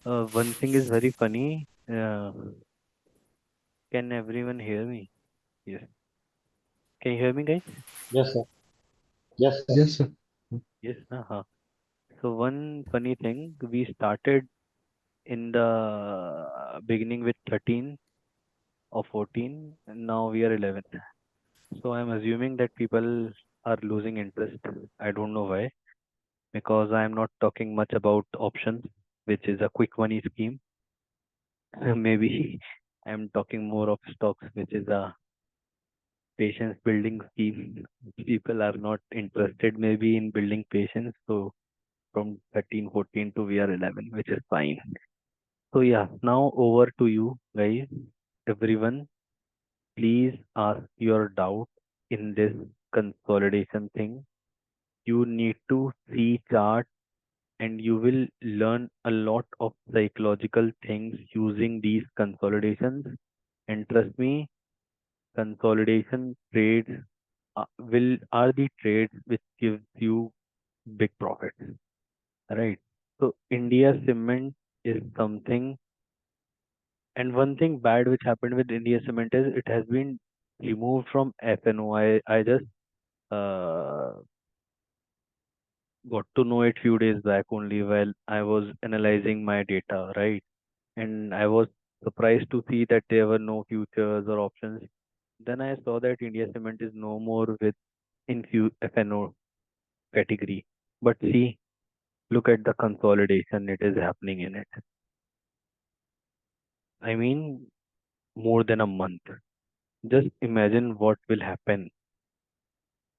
One thing is very funny. Can everyone hear me? Yes. Can you hear me, guys? Yes, sir. Yes, sir. Yes, sir. Yes. Uh-huh. So one funny thing, we started in the beginning with 13 or 14, and now we are 11. So I'm assuming that people are losing interest. I don't know why, because I'm not talking much about options, which is a quick money scheme. Maybe I'm talking more of stocks, which is a patience building scheme. People are not interested maybe in building patience. So from 13, 14 to we are 11, which is fine. So yeah, now over to you guys. Everyone, please ask your doubt in this consolidation thing. You need to see chart and you will learn a lot of psychological things using these consolidations. And trust me, consolidation trades will are the trades which gives you big profits, right? So India Cement is something, and one thing bad which happened with India Cement is it has been removed from FNO. I just uh, got to know it few days back only while I was analyzing my data, right? And I was surprised to see that there were no futures or options. Then I saw that India Cement is no more with FNO category. But see, look at the consolidation it is happening in it. I mean, more than a month. Just imagine what will happen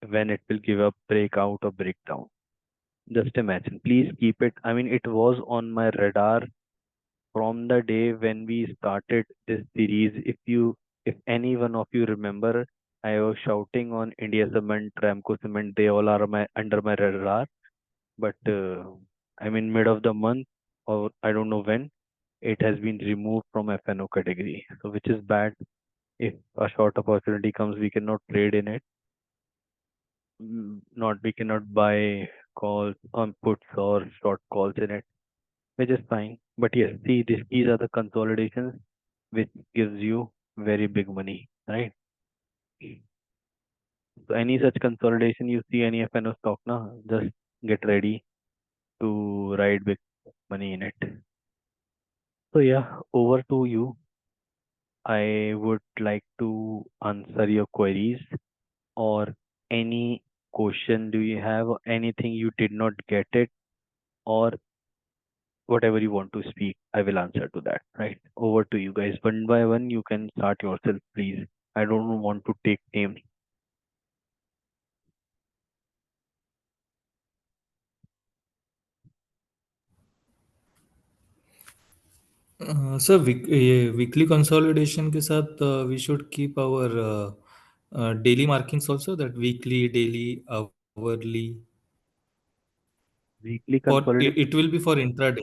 when it will give a breakout or breakdown. Just imagine. Please keep it. I mean, it was on my radar from the day when we started this series. If any one of you remember, I was shouting on India Cement, Ramco Cement. They all are under my radar. But I mean, mid of the month, or I don't know when, it has been removed from FNO category. So which is bad. If a short opportunity comes, we cannot trade in it. Not we cannot buy calls on puts or short calls in it, which is fine. But yes, see, these are the consolidations which gives you very big money, right? So any such consolidation you see any FNO stock now, just get ready to ride big money in it. So yeah, over to you. I would like to answer your queries or any question do you have or anything you did not get it or whatever you want to speak, I will answer to that. Right. Over to you guys. One by one, you can start yourself, please. I don't want to take names. Sir ये weekly consolidation के साथ we should keep our daily markings also that weekly daily hourly Weekly for consolidation. It will be for intraday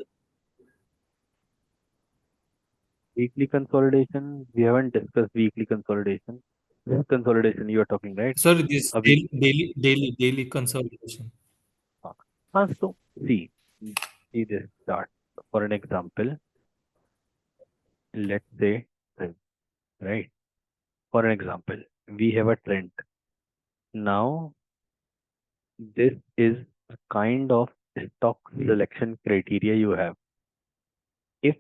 Weekly consolidation. We haven't discussed weekly consolidation. This consolidation you are talking, right? Sir this Abhi. Daily consolidation So see, see this chart. For an example, let's say, right? For an example, we have a trend. Now, this is a kind of stock selection criteria you have. If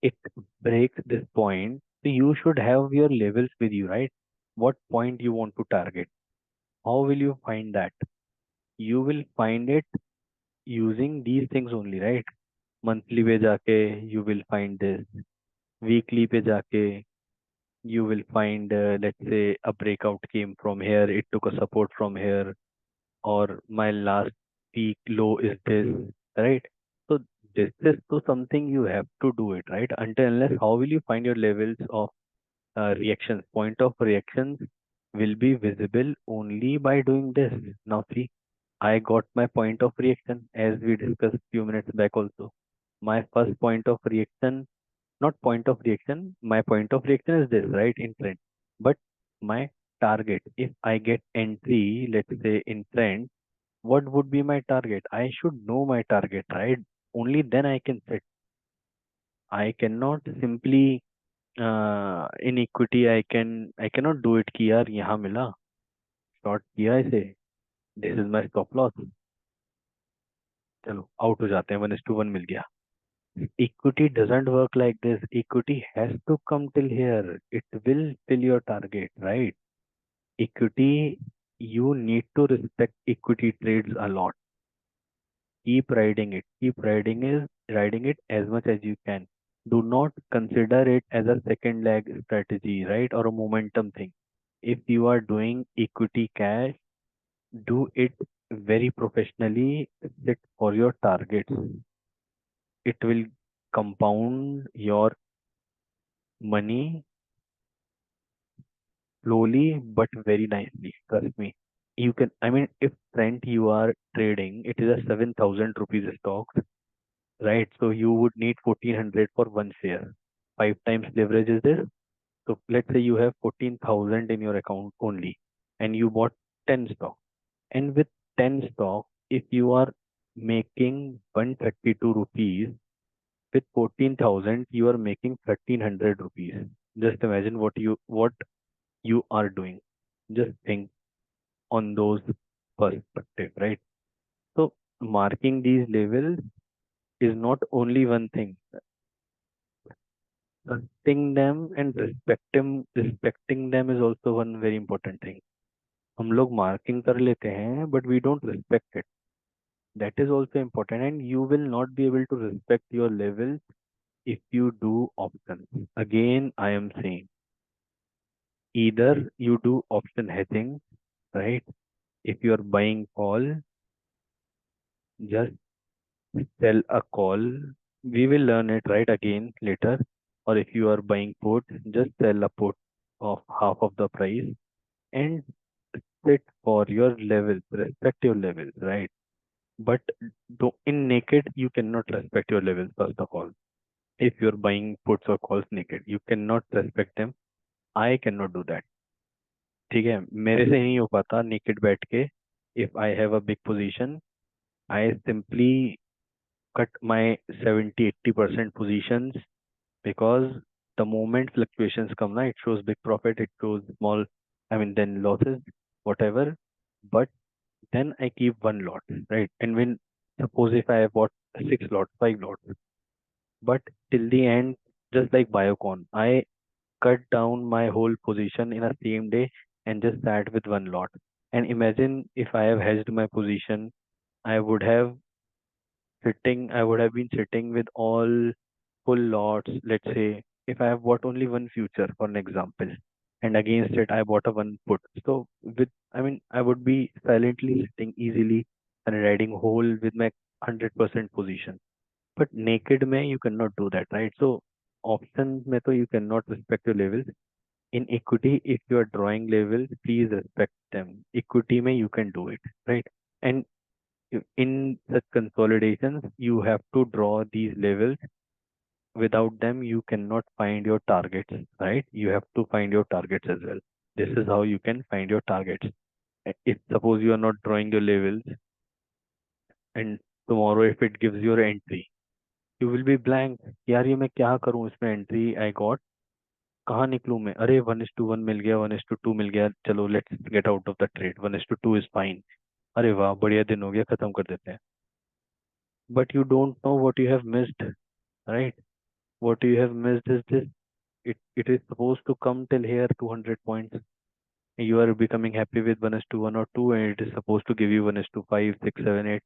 it breaks this point, so you should have your levels with you, right? What point you want to target? How will you find that? You will find it using these things only, right? Monthly पे जाके you will find this. Weekly पे जाके you will find, let's say, a breakout came from here. It took a support from here, or my last peak low is this, right? So this is so something you have to do it, right? Until unless how will you find your levels of reactions? Point of reactions will be visible only by doing this. Now see, I got my point of reaction as we discussed few minutes back also. My first point of reaction, not point of reaction, my point of reaction is this, right, in trend. But my target, if I get entry, let's say in trend, what would be my target? I should know my target, right? Only then I can set. I cannot simply in equity I cannot do it कि यार यहाँ मिला short किया इसे, this is my stop loss, चलो out हो जाते हैं, 1:1 मिल गया. Equity doesn't work like this. Equity has to come till here. It will fill your target, right? Equity, you need to respect equity trades a lot. Keep riding it. Keep riding it as much as you can. Do not consider it as a second leg strategy, right? Or a momentum thing. If you are doing equity cash, do it very professionally. Sit for your targets. It will compound your money slowly but very nicely. Trust me. You can, I mean, if Trent you are trading, it is a 7,000 rupees stock, right? So you would need 1,400 for one share. Five times leverage is this. So let's say you have 14,000 in your account only, and you bought 10 stock. And with 10 stock, if you are making 132 rupees, with 14,000, you are making 1,300 rupees. Just imagine what you are doing. Just think on those perspective, right? So marking these levels is not only one thing. Trusting them and respecting them is also one very important thing. हम लोग marking कर लेते हैं, but we don't respect it. That is also important, and you will not be able to respect your levels if you do options. Again, I am saying either you do option hedging, right? If you are buying call, just sell a call. We will learn it right again later. Or if you are buying put, just sell a put of half of the price and sit for your levels, respect your levels, right? But in naked, you cannot respect your levels first of all. If you're buying puts or calls naked, you cannot respect them. I cannot do that. ठीक है, मेरे से नहीं हो पाता naked बैठ के. If I have a big position, I simply cut my 70-80% positions because the moment fluctuations come, na, it shows big profit, it shows small, I mean, then losses, whatever. But then I keep one lot, right? And when suppose if I have bought six lots, five lots, but till the end, just like Biocon, I cut down my whole position in a same day and just sat with one lot. And imagine if I have hedged my position, I would have I would have been sitting with all full lots. Let's say if I have bought only one future for an example, and against it I bought a one put. So I mean, I would be silently sitting easily and riding whole with my 100% position. But naked में you cannot do that, right? So options में तो you cannot respect your levels. In equity, if you are drawing levels, please respect them. Equity में you can do it, right? And in such consolidations, you have to draw these levels. Without them, you cannot find your targets, right? You have to find your targets as well. This is how you can find your targets. If suppose you are not drawing your levels, and tomorrow if it gives you an entry, you will be blank. यार ये मैं क्या करूं इसमें entry I got, कहाँ निकलूं मैं, अरे 1:1 मिल गया, 1:2 मिल गया, चलो let's get out of the trade, 1:2 is fine, अरे वाह बढ़िया दिन हो गया, खत्म कर देते हैं. But you don't know what you have missed, right? What you have missed is this. It is supposed to come till here 200 points. You are becoming happy with 1:1 or 2, and it is supposed to give you 1:5, 6, 7, 8.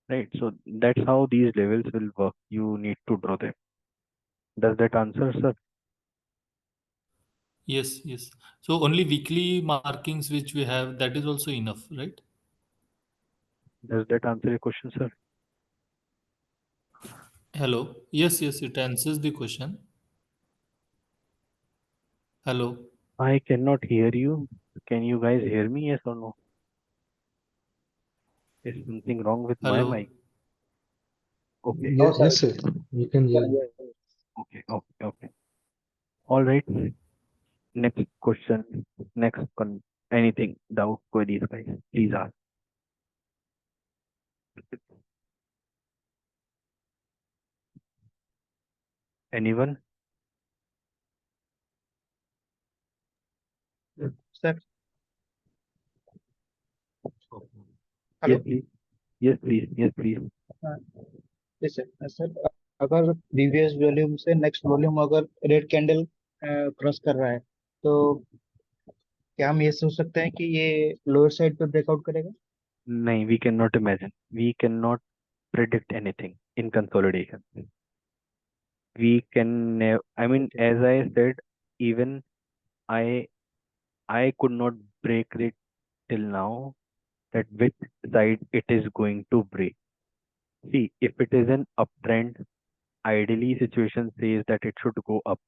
Right? So that's how these levels will work. You need to draw them. Does that answer, sir? Yes, yes. So only weekly markings which we have, that is also enough, right? Does that answer your question, sir? Hello. Yes, yes, it answers the question. Hello. I cannot hear you. Can you guys hear me? Yes or no? Is something wrong with my Hello. mic? Okay. Yes, yes, sir. You can hear me. Okay. Okay. Okay. All right. Next question. Anything, doubt, queries, guys. Please ask. Anyone? Sir, Yes, hello. please. Yes, please. Yes, please. Yes sir. Sir, अगर previous volume से next volume अगर red candle cross कर रहा है, तो क्या हम ये सोच सकते हैं कि ये लोअर साइड पे ब्रेकआउट करेगा? No, we cannot imagine. We cannot predict anything in consolidation. We can never, I mean, okay. as I said, even I I could not break it till now that which side it is going to break. See, if it is an uptrend, ideally situation says that it should go up.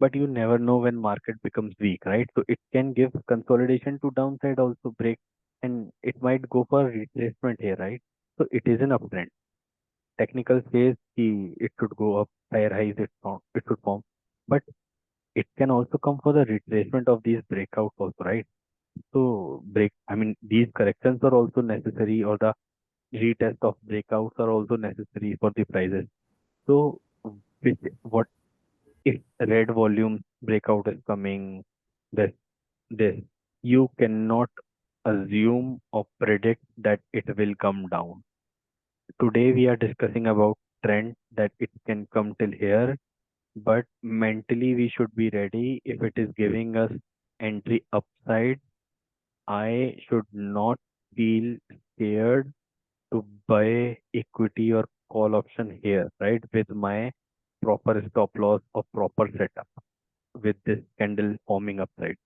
But you never know when market becomes weak, right? So it can give consolidation to downside also break, and it might go for retracement here, right? So it is an uptrend. Technical says it should go up, higher highs it should form. But it can also come for the retracement of these breakouts also, right? So I mean, these corrections are also necessary, or the retest of breakouts are also necessary for the prices. So what if red volume breakout is coming, this, this, you cannot assume or predict that it will come down. Today we are discussing about trend that it can come till here, but mentally we should be ready. If it is giving us entry upside, I should not feel scared to buy equity or call option here, right? With my proper stop loss or proper setup with this candle forming upside.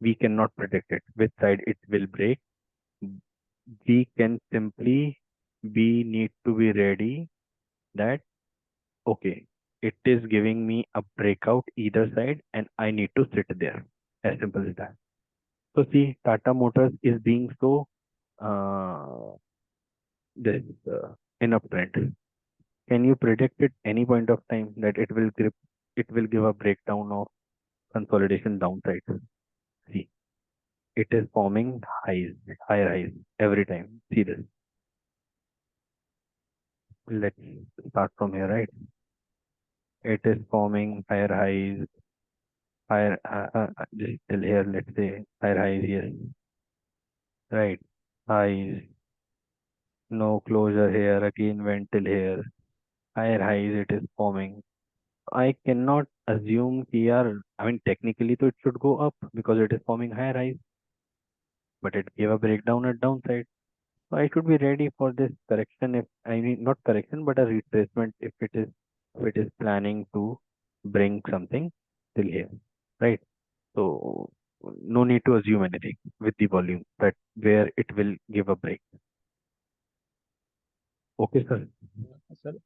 We cannot predict it, which side it will break. We can simply need to be ready that okay, it is giving me a breakout either side and I need to sit there. As simple as that. So see, Tata Motors is being so uh, this in uptrend. Can you predict at any point of time that it will give a breakdown of consolidation downside? See, it is forming highs, higher highs every time. See this. Let's start from here, right? It is forming higher highs, higher just till here. Let's say higher highs, yes, right? Highs, no closure here. Again went till here. Higher highs it is forming. I cannot assume here. I mean, technically, so it should go up because it is forming higher highs, but it gave a breakdown at downside. So I should be ready for this correction. If I mean not correction, but a retracement if it is planning to bring something till here, right? So no need to assume anything with the volume that where it will give a break. Okay, sir. Sir,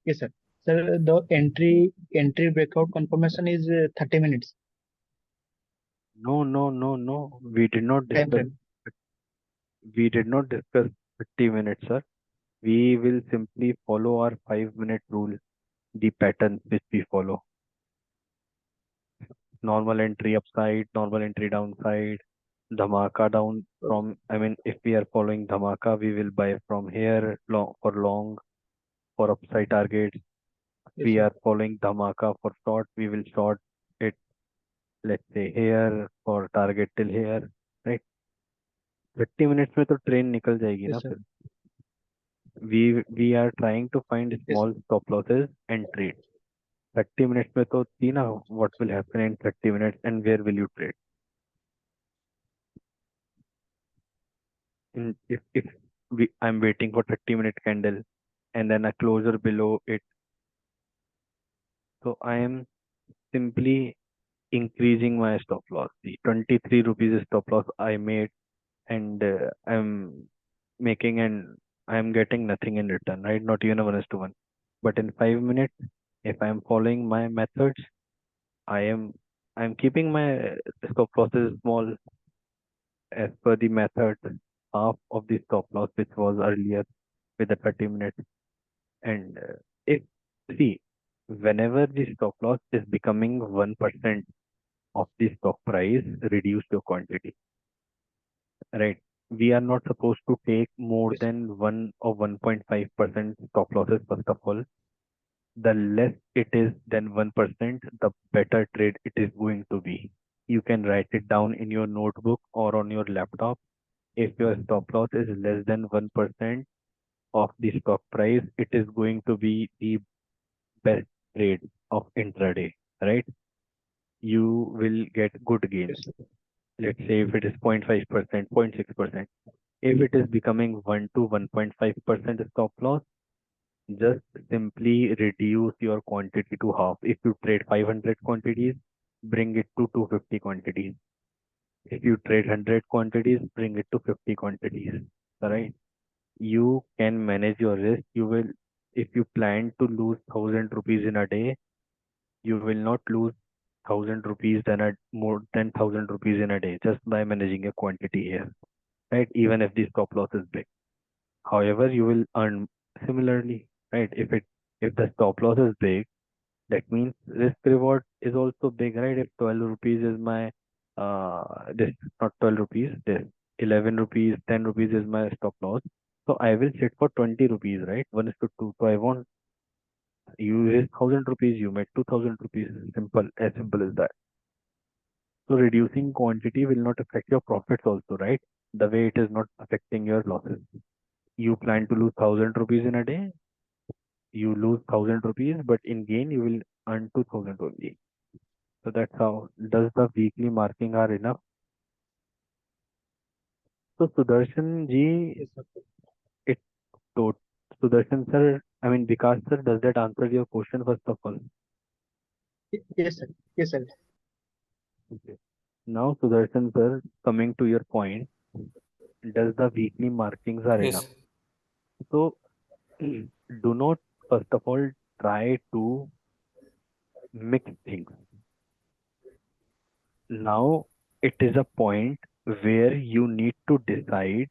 yes sir. Sir, the entry breakout confirmation is 30 minutes No, no, no, no. time frame. We did not discuss 30 minutes, sir. We will simply follow our 5-minute rule, the pattern which we follow. Normal entry upside, normal entry downside, dhamaka down from, I mean, if we are following dhamaka, we will buy from here long for upside targets. Yes We sir. are following dhamaka for short, we will short it, let's say here for target till here, right? 30 minutes में तो train निकल जाएगी ना Yes sir. फिर. We are trying to find Yes small stop losses and trade. 30 minutes में तो see ना what will happen in 30 minutes and where will you trade. If I'm waiting for 30-minute candle and then a closer below it, so I am simply increasing my stop loss. The 23 rupees stop loss I made, and I'm making and I'm getting nothing in return, right? Not even a 1:1. But in 5 minutes, if I'm following my methods, I am I'm keeping my stop losses small as per the method, half of the stop loss which was earlier with the 30 minutes. And if see, whenever the stop loss is becoming 1% of the stock price, reduce your quantity, right? We are not supposed to take more yes than 1 or 1.5% stop losses first of all. The less it is than 1%, the better trade it is going to be. You can write it down in your notebook or on your laptop. If your stop loss is less than 1% of the stock price, it is going to be the best trade of intraday, right? You will get good gains. Yes, sir. Let's say if it is 0.5%, 0.6%. If it is becoming 1 to 1.5% stop loss, just simply reduce your quantity to half. If you trade 500 quantities, bring it to 250 quantities. If you trade 100 quantities, bring it to 50 quantities. Right? You can manage your risk. You will, if you plan to lose 1,000 rupees in a day, you will not lose 1,000 rupees than a more than 1,000 rupees in a day just by managing a quantity here. Right? Even if the stop loss is big. However, you will earn similarly, right? If the stop loss is big, that means risk reward is also big, right? If 12 rupees is my this not 12 rupees, this 11 rupees, 10 rupees is my stop loss. So I will sit for 20 rupees, right? 1 is to 2. So I want you is 1,000 rupees, you make 2,000 rupees. Simple as that. So reducing quantity will not affect your profits also, right? The way it is not affecting your losses. You plan to lose 1,000 rupees in a day, you lose 1,000 rupees, but in gain you will earn 2,000 only. So that's how. Does the weekly marking are enough? So Sudarshan ji, Yes, sir. it to Sudarshan sir, I mean Vikas sir, does that answer your question first of all? Yes, sir. Yes, sir. Okay. Now Sudarshan sir, coming to your point, does the weekly markings are enough? Yes. So do not first of all try to mix things. Now it is a point where you need to decide.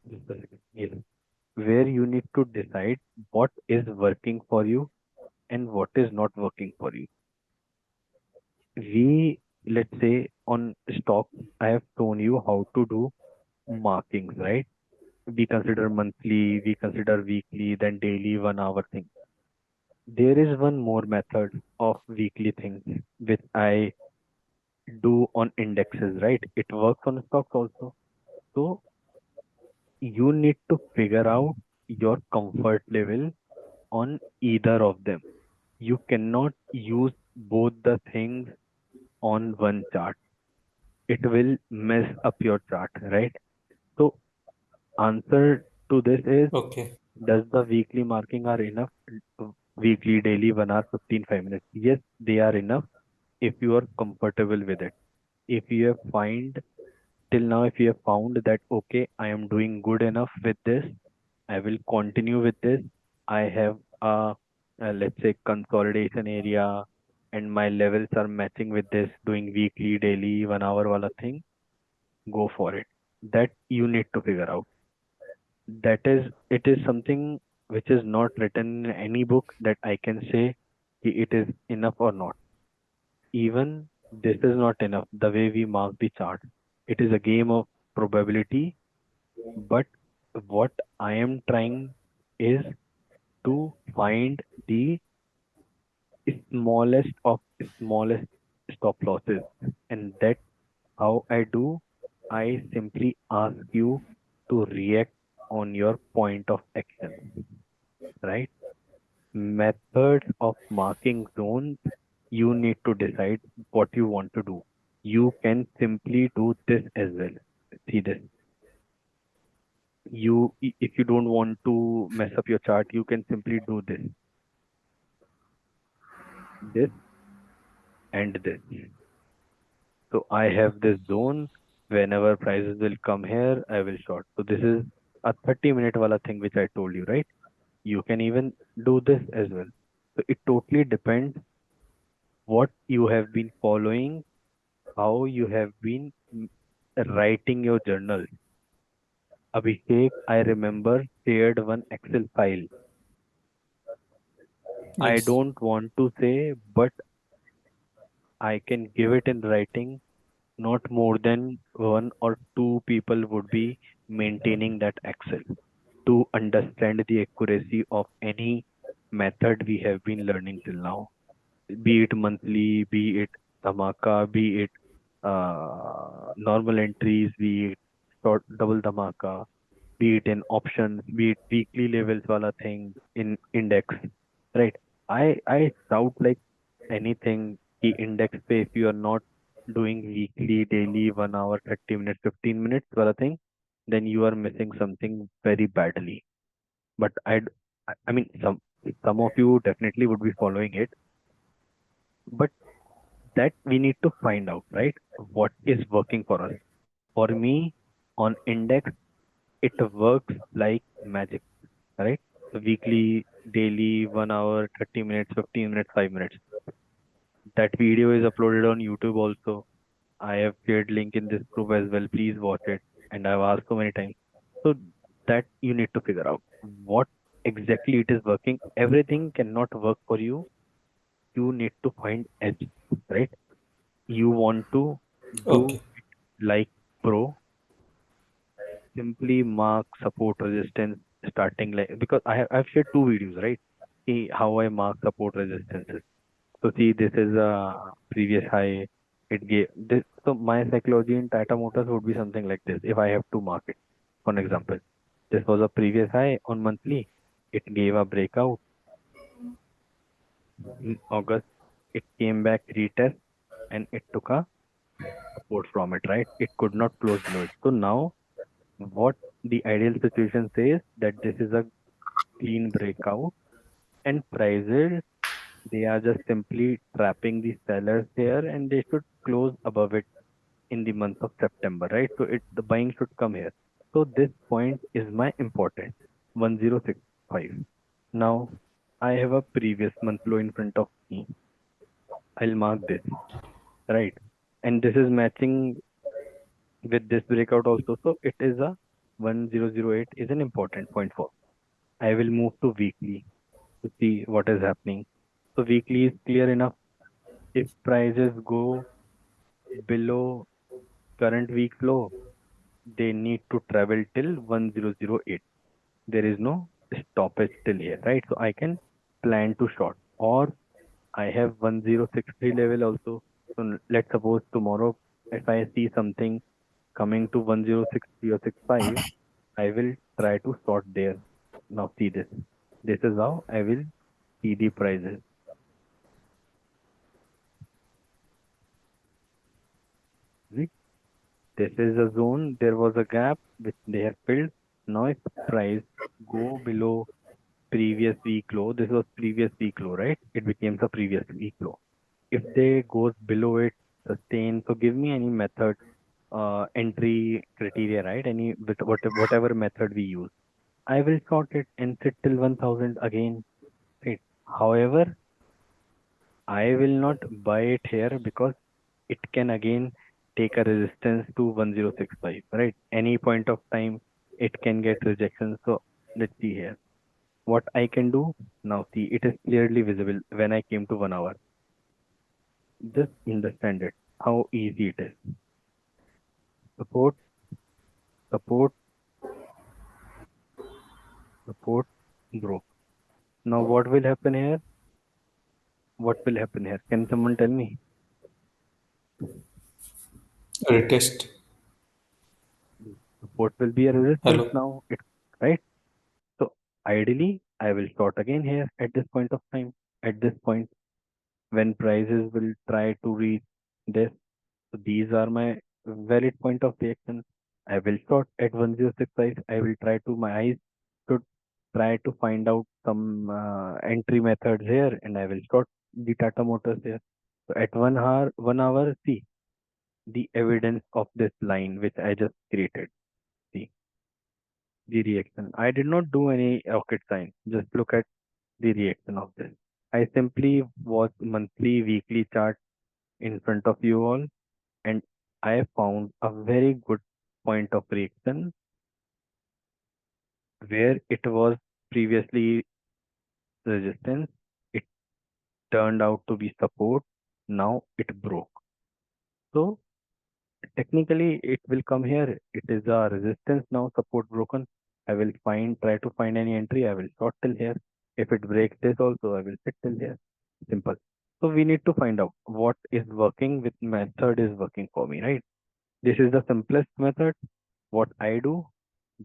Just a second. Yes. Where you need to decide what is working for you and what is not working for you. We, let's say on stock, I have shown you how to do markings, right? We consider monthly, we consider weekly, then daily, 1 hour thing. There is one more method of weekly things which I do on indexes, right? It works on stocks also. So you need to figure out your comfort level on either of them. You cannot use both the things on one chart. It will mess up your chart, right? So answer to this is, Okay. does the weekly marking are enough? Weekly, daily, 1 hour, 15, 5 minutes. Yes, they are enough if you are comfortable with it. If you have find till now, if you have found that okay, I am doing good enough with this, I will continue with this. I have let's say consolidation area and my levels are matching with this, doing weekly, daily, 1 hour wala thing, go for it. That you need to figure out. That is, it is something which is not written in any book that I can say it is enough or not. Even this is not enough. The way we mark the chart, it is a game of probability. But what I am trying is to find the smallest of smallest stop losses. And that how I do, I simply ask you to react on your point of action, right? Methods of marking zones, you need to decide what you want to do. You can simply do this as well. See this. If you don't want to mess up your chart, you can simply do this, and this. So I have this zone. Whenever prices will come here, I will short. So this is a 30-minute wala thing which I told you, right? You can even do this as well. So it totally depends what you have been following, how you have been writing your journal. Abhishek, I remember shared one Excel file. I Yes. don't want to say, but I can give it in writing. Not more than 1 or 2 people would be maintaining that Excel to understand the accuracy of any. method we have been learning till now, be it monthly, be it dhamaka, be it normal entries, be it short double dhamaka, be it in options, be it weekly levels wala thing in index, right? I doubt like anything the index pay if you are not doing weekly, daily, 1 hour, 30 minutes, 15 minutes wala thing, then you are missing something very badly. But I mean some of you definitely would be following it, but that we need to find out, right? What is working for us? For me, on index, it works like magic, right? So weekly, daily, 1 hour, 30 minutes, 15 minutes, 5 minutes. That video is uploaded on YouTube also. I have shared link in this group as well. Please watch it. And I've asked so many times. So that you need to figure out what exactly it is working. Everything cannot work for you. You need to find edge, right? You want to do Okay. like pro, simply mark support resistance starting like because I've shared two videos, right? See how I mark support resistances. So see this is a previous high. It gave this, so my psychology in Tata Motors would be something like this if I have to mark it. For an example, this was a previous high on monthly. It gave a breakout in August. It came back retest and it took a support from it, right? It could not close below it. So now what the ideal situation says that this is a clean breakout and prices they are just simply trapping the sellers here and they should close above it in the month of September, right? So it the buying should come here. So this point is my important 1065. Now I have a previous month low in front of me. I'll mark this, right? And this is matching with this breakout also. So it is a 1008 is an important point for. I will move to weekly to see what is happening. So weekly is clear enough. If prices go below current week low, they need to travel till 1008. There is no stoppage till here, right? So I can plan to short or I have 1063 level also. So let's suppose tomorrow if I see something coming to 1063 or 65, I will try to short there. Now see this. This is how I will see the prices. See, this is a zone. There was a gap which they have filled. Now if price go below previous week low, this was previous week low, right? It becomes a previous week low. If they goes below it, sustain. So give me any method, entry criteria, right? Any whatever method we use. I will short it and sit till 1000 again, right? However, I will not buy it here because it can again take a resistance to 1065, right? Any point of time it can get rejection. So let's see here. What I can do now, see it is clearly visible when I came to 1 hour. Just understand it, how easy it is. Support, support, support, broke. Now what will happen here? What will happen here? Can someone tell me? Retest. Support will be a resistance Hello. now. It right. So ideally, I will short again here at this point of time. At this point, when prices will try to reach this, so these are my valid point of reaction. I will short at 1065. I will try to my eyes to try to find out some entry methods here, and I will short the Tata Motors here. So at 1 hour, 1 hour, see the evidence of this line which I just created. See the reaction. I did not do any rocket science. Just look at the reaction of this. I simply watch monthly, weekly chart in front of you all, and I found a very good point of reaction where it was previously resistance. It turned out to be support. Now it broke. So technically it will come here. It is a resistance now, support broken. I will try to find any entry. I will short till here. If it breaks this also, I will sit till here. Simple. So we need to find out what is working, with method is working for me, right? This is the simplest method, what I do.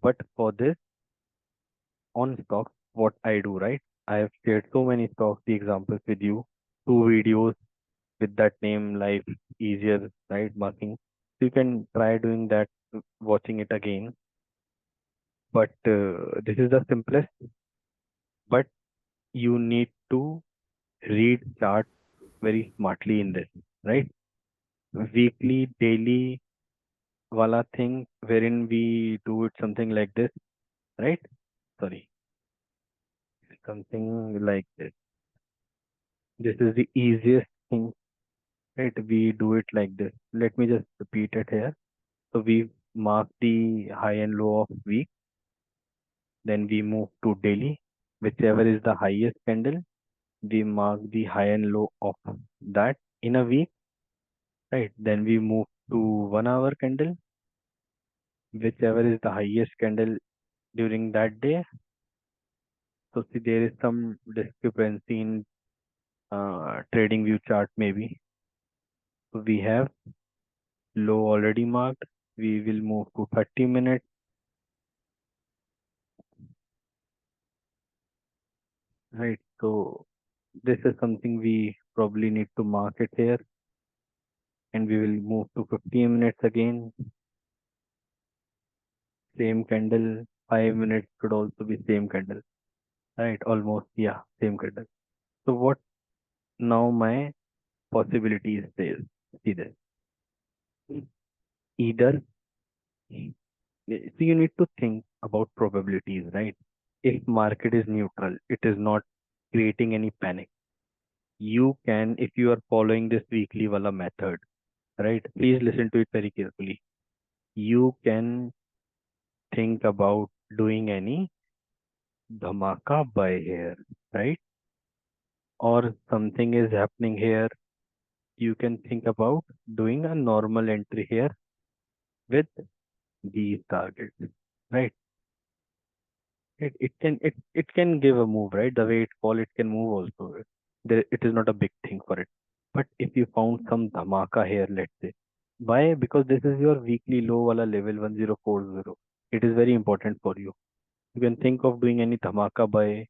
But for this, on stocks, what I do, right? I have shared so many stocks, the examples with you, two videos with that name, life easier, right? Marking. So you can try doing that, watching it again. But this is the simplest, but you need to read chart very smartly in this, right? Weekly, daily wala thing wherein we do it something like this, right? Sorry, something like this. This is the easiest thing, right? We do it like this. Let me just repeat it here. So we mark the high and low of week, then we move to daily. Whichever is the highest candle, we mark the high and low of that in a week, right? Then we move to 1 hour candle, whichever is the highest candle during that day. So see, there is some discrepancy in trading view chart maybe. So we have low already marked. We will move to 30 minutes, right? So this is something we probably need to mark it here, and we will move to 15 minutes again. Same candle. 5 minutes could also be same candle, right? Almost, yeah, same candle. So what now my possibilities says? See this. Either, so you need to think about probabilities, right? If market is neutral, it is not creating any panic. You can, if you are following this weekly wala method, right? Please listen to it very carefully. You can think about doing any dhamaka buy here, right? Or something is happening here. You can think about doing a normal entry here with these targets, right? It can give a move, right? The way it fall, it can move also. It is not a big thing for it. But if you found some dhamaka here, let's say, why? Because this is your weekly low wala level 1040. It is very important for you. You can think of doing any dhamaka buy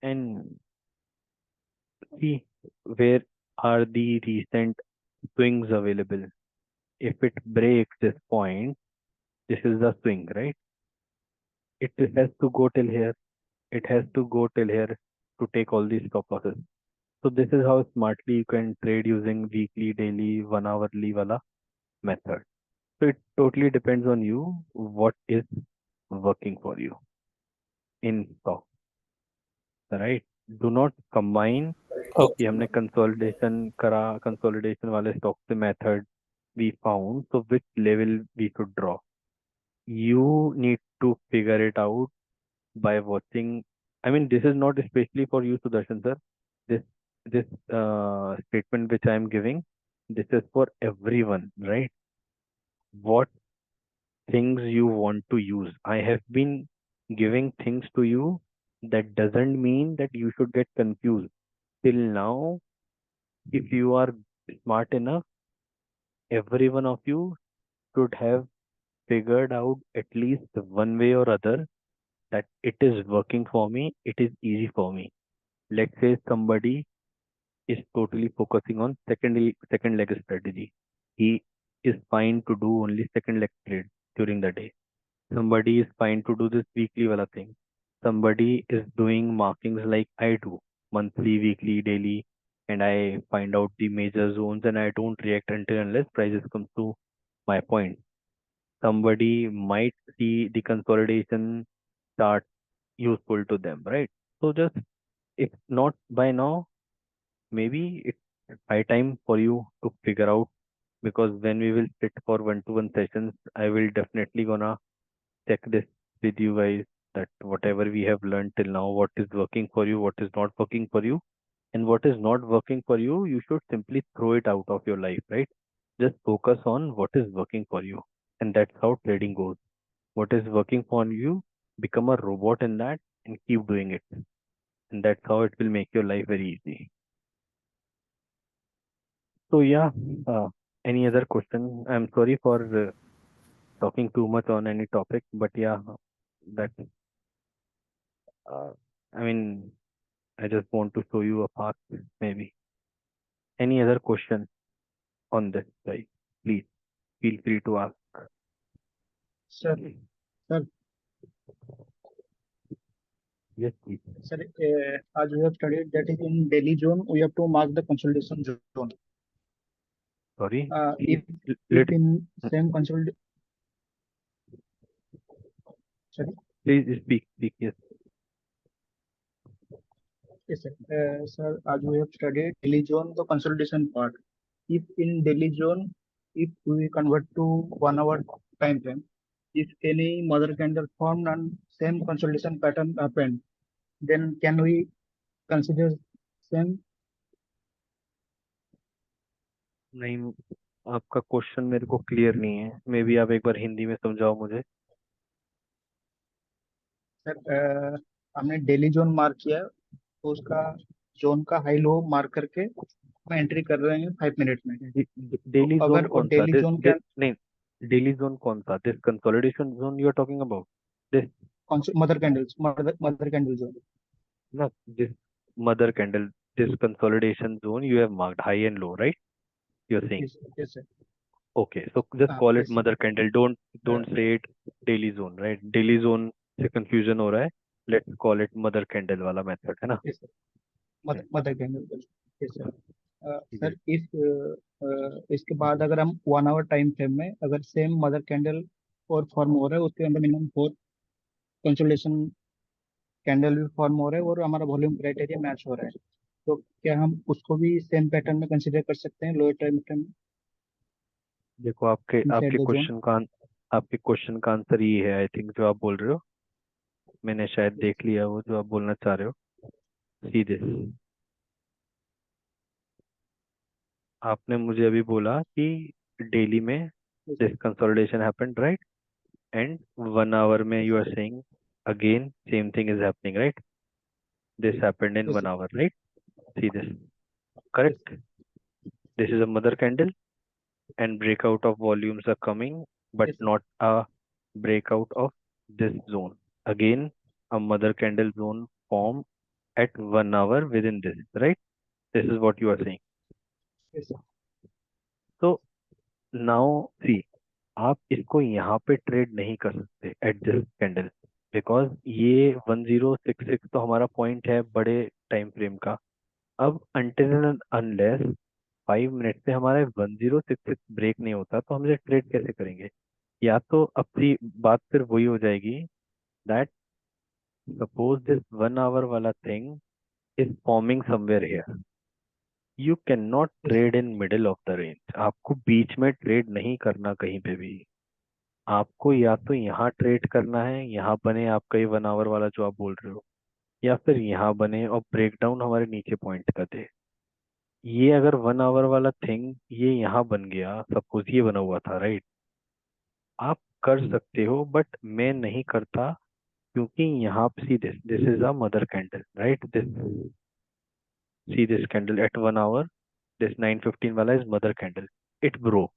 and see where are the recent swings available. If it breaks this point, this is the swing, right? It has to go till here. It has to go till here to take all these stop losses. So this is how smartly you can trade using weekly, daily, 1 hourly wala method. So it totally depends on you what is working for you in stock, right? Do not combine कि Okay. हमने consolidation करा, consolidation वाले stock से method we found, so which level we should draw. You need to figure it out by watching. I mean, this is not especially for you, Sudarshan sir. This this statement which I am giving, this is for everyone, right? What things you want to use. I have been giving things to you. That doesn't mean that you should get confused. Till now, if you are smart enough, every one of you should have figured out at least one way or other that it is working for me, it is easy for me. Let's say somebody is totally focusing on second leg strategy. He is fine to do only second leg trade during the day. Somebody is fine to do this weekly wala thing. Somebody is doing markings like I do, monthly, weekly, daily, and I find out the major zones and I don't react until unless prices come to my point. Somebody might see the consolidation chart useful to them, right? So just, if not by now, maybe it's high time for you to figure out, because when we will sit for one-to-one sessions, I will definitely gonna check this with you guys, that whatever we have learned till now, what is working for you, what is not working for you, and what is not working for you, you should simply throw it out of your life, right? Just focus on what is working for you, and that's how trading goes. What is working for you, become a robot in that and keep doing it. and that's how it will make your life very easy. So yeah, uh, any other question? I'm sorry for talking too much on any topic, but yeah, that uh, I mean, I just want to show you a path. Maybe any other question on this side? Please feel free to ask. Sir, sir, Yes, please. sir, as we have studied that is in Delhi zone, we have to mark the consolidation zone. Sorry. If Please if let in same sorry, please speak. Speak. Yes. yes, sir. Sir, as we have studied Delhi zone, the consolidation part. If in Delhi zone, if we convert to 1 hour time frame, if any mother candle formed and same consolidation pattern happened, then can we consider same? नहीं, आपका question मेरे को clear नहीं है. May be आप एक बार हिंदी में समझाओ मुझे. सर, हमने डेली जोन मार्क किया है, तो उसका जोन का हाई लो मार्क करके हम एंट्री कर रहे हैं 5 मिनट में। तो डेली जोन अगर वो कौन सा? डेली जोन के नहीं, डेली जोन कौन सा? This consolidation zone you are talking about? This mother candles mother candle zone. ना, this mother candle, this consolidation zone you have marked high and low, right? You're saying. Yes yes sir. Okay, so just हाँ call it yes mother candle. Don't say it daily zone, right? Daily zone से confusion हो रहा है. Let's call it mother candle वाला method, है ना? Yes sir, mother candle. Yes sir. ठीक है. सर इसके बाद अगर हम 1 आवर टाइम फ्रेम में अगर सेम मदर कैंडल और फॉर्म हो रहा है, उसके अंदर मिनिमम 4 कंसोलिडेशन कैंडल भी फॉर्म हो रहा है और हमारा वॉल्यूम क्राइटेरिया मैच हो रहा है, तो क्या हम उसको भी सेम पैटर्न में कंसीडर कर सकते हैं लोअर टाइम फ्रेम देखो, आपके इनसाइड आपके द जोन? क्वेश्चन का आपके क्वेश्चन का आंसर ये है, आई थिंक, जो आप बोल रहे हो. मैंने शायद देख लिया वो जो आप बोलना चाह रहे हो. सीधे आपने मुझे अभी बोला कि डेली में this consolidation happened, right? And 1 hour में you are saying again same thing is happening, right? This happened in 1 hour, right? See this. Correct. This is a mother candle and breakout of volumes are coming, but not a breakout of this zone. Again, a mother candle zone formed at 1 hour within this, right? This is what you are saying. So now see, आप इसको यहाँ पे trade नहीं कर सकते at this candle, because ये 1066 तो हमारा पॉइंट है बड़े टाइम फ्रेम का. अब until and unless 5 मिनट से हमारा 1066 ब्रेक नहीं होता तो हम इसे ट्रेड कैसे करेंगे? या तो अपनी बात फिर वही हो जाएगी दैट सपोज दिस 1 hour वाला thing is forming somewhere here, you can not trade in middle of the range. आपको बीच में ट्रेड नहीं करना कहीं पे भी. आपको या तो यहाँ ट्रेड करना है, यहाँ बने आपका ये 1 hour वाला जो आप बोल रहे हो, या फिर यहाँ बने और ब्रेकडाउन हमारे नीचे पॉइंट का दे. ये अगर 1 hour वाला थिंग ये यहाँ बन गया, सपोज ये बना हुआ था, राइट? आप कर सकते हो, बट मैं नहीं करता, क्योंकि यहाँ see this this is a mother candle, right? This see this candle eight 1 hour, this 9:15 वाला is mother candle. It broke,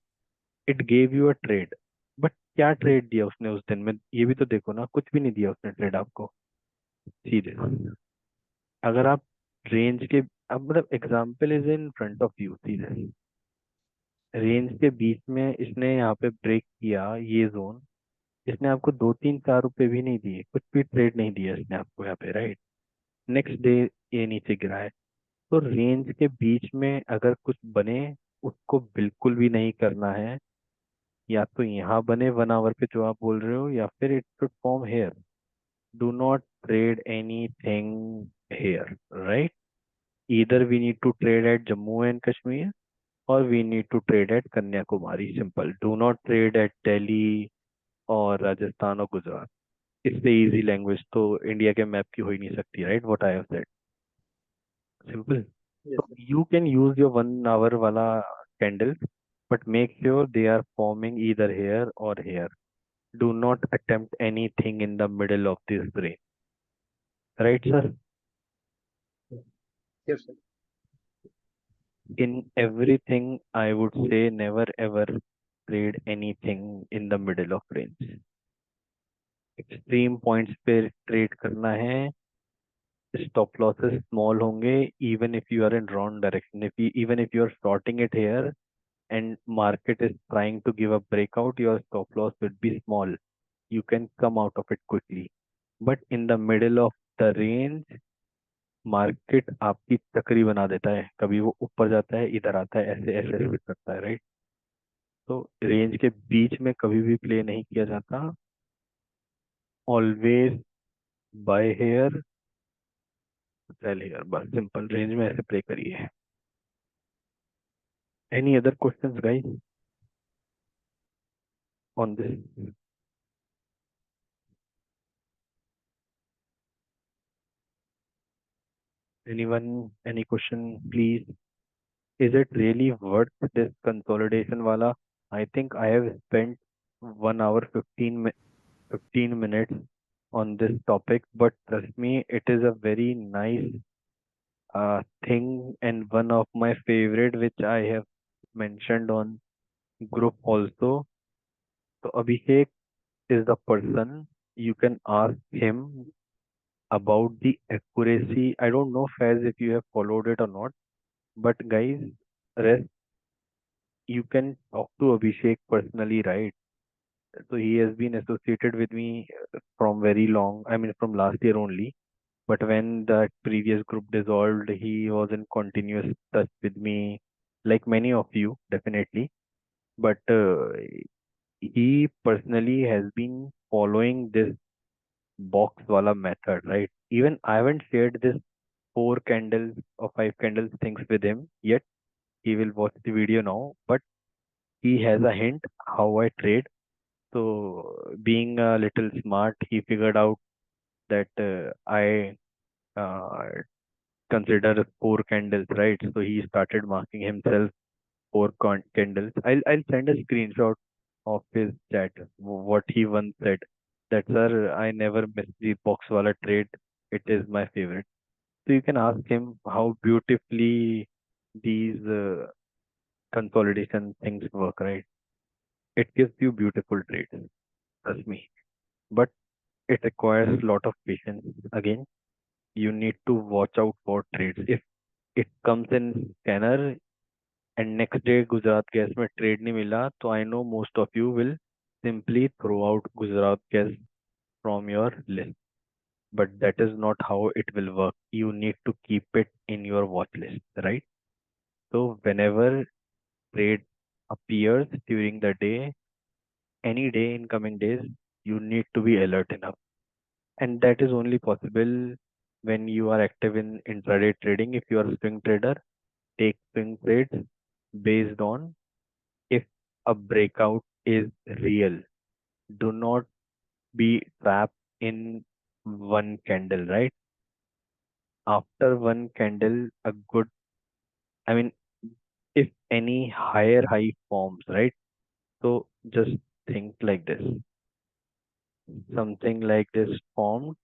it gave you a trade, but क्या ट्रेड दिया उसने उस दिन में? ये भी तो देखो ना, कुछ भी नहीं दिया उसने ट्रेड आपको. सी दिस, अगर आप रेंज के, अब मतलब example is in front of you. See this range के बीच में इसने यहाँ पे ब्रेक किया ये जोन. इसने आपको 2 3 4 रुपए भी नहीं दिए, कुछ भी ट्रेड नहीं दिया इसने आपको यहाँ पे, राइट? नेक्स्ट डे ये नीचे गिरा है. तो रेंज के बीच में अगर कुछ बने, उसको बिल्कुल भी नहीं करना है. या तो यहाँ बने 1 hour पे जो आप बोल रहे हो, या फिर it should form here. Do not trade anything here, right? either we need to trade at Jammu and Kashmir or we need to trade at Kanyakumari. Simple. Do not trade at Delhi और राजस्थान और गुजरात. इससे easy language तो India के map की हो ही नहीं सकती, right? What I have said. Simple. So you can use your 1 hour वाला candle, but make sure they are forming either here or here. Do not attempt anything in the middle of this range. Right, sir? Yes, sir. In everything, I would say never ever trade anything in the middle of range. Extreme points पे trade करना है, stop losses small होंगे, even if you are in wrong direction, if you even if you are shorting it here and market is trying to give a breakout, your stop loss will be small. You can come out of it quickly. But in the middle of the range, market आपकी चक्री बना देता है, कभी वो ऊपर जाता है, इधर आता है, ऐसे ऐसे स्विच करता है, राइट? तो रेंज के बीच में कभी भी प्ले नहीं किया जाता. Always buy here, sell here, बस सिंपल. रेंज में ऐसे प्ले करिए. Any other questions guys on this? Anyone, any question, please? Is it really worth this consolidation wala? I think I have spent 1 hour 15 minutes on this topic, but trust me, it is a very nice thing and one of my favorite which I have mentioned on group also. So Abhishek is the person you can ask him about the accuracy. I don't know Faz if you have followed it or not, but guys, rest you can talk to Abhishek personally, right? So he has been associated with me from very long. I mean, from last year only. But when the previous group dissolved, he was in continuous touch with me, like many of you, definitely. But he personally has been following this box wala method, right? Even I haven't shared this 4 candles or 5 candles things with him yet. He will watch the video now, but he has a hint how I trade. So, being a little smart, he figured out that I uh, consider 4 candles, right? So he started marking himself candles. I'll send a screenshot of his chat. What he once said that, sir, I never miss the box wala trade. It is my favorite. So you can ask him how beautifully these consolidation things work, right? It gives you beautiful trades. Trust me. But it requires a lot of patience. Again, you need to watch out for trades. If it comes in scanner and next day Gujarat Gas में trade नहीं मिला, तो I know most of you will simply throw out Gujarat Gas from your list. But that is not how it will work. You need to keep it in your watch list, right? So whenever trade appears during the day, any day in coming days, you need to be alert enough. And that is only possible when you are active in intraday trading. If you are a swing trader, take swing trades based on if a breakout is real. Do not be trapped in one candle, right? After one candle, a good, I mean, if any higher high forms, right? So just think like this. Something like this formed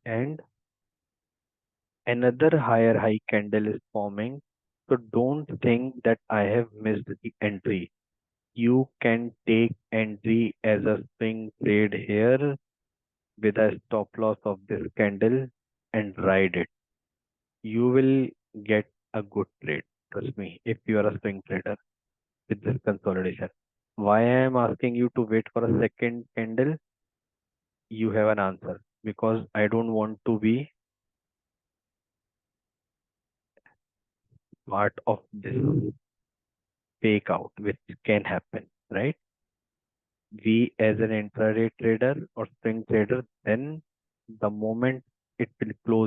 and another higher high candle is forming. So don't think that I have missed the entry. You can take entry as a swing trade here with a stop loss of this candle and ride it. You will get a good trade. Trust me, if you are a swing trader with this consolidation. Why I am asking you to wait for a second candle? You have an answer because I don't want to be part of this fake out, which can happen, right? We as an intraday trader or swing trader, then the moment it will close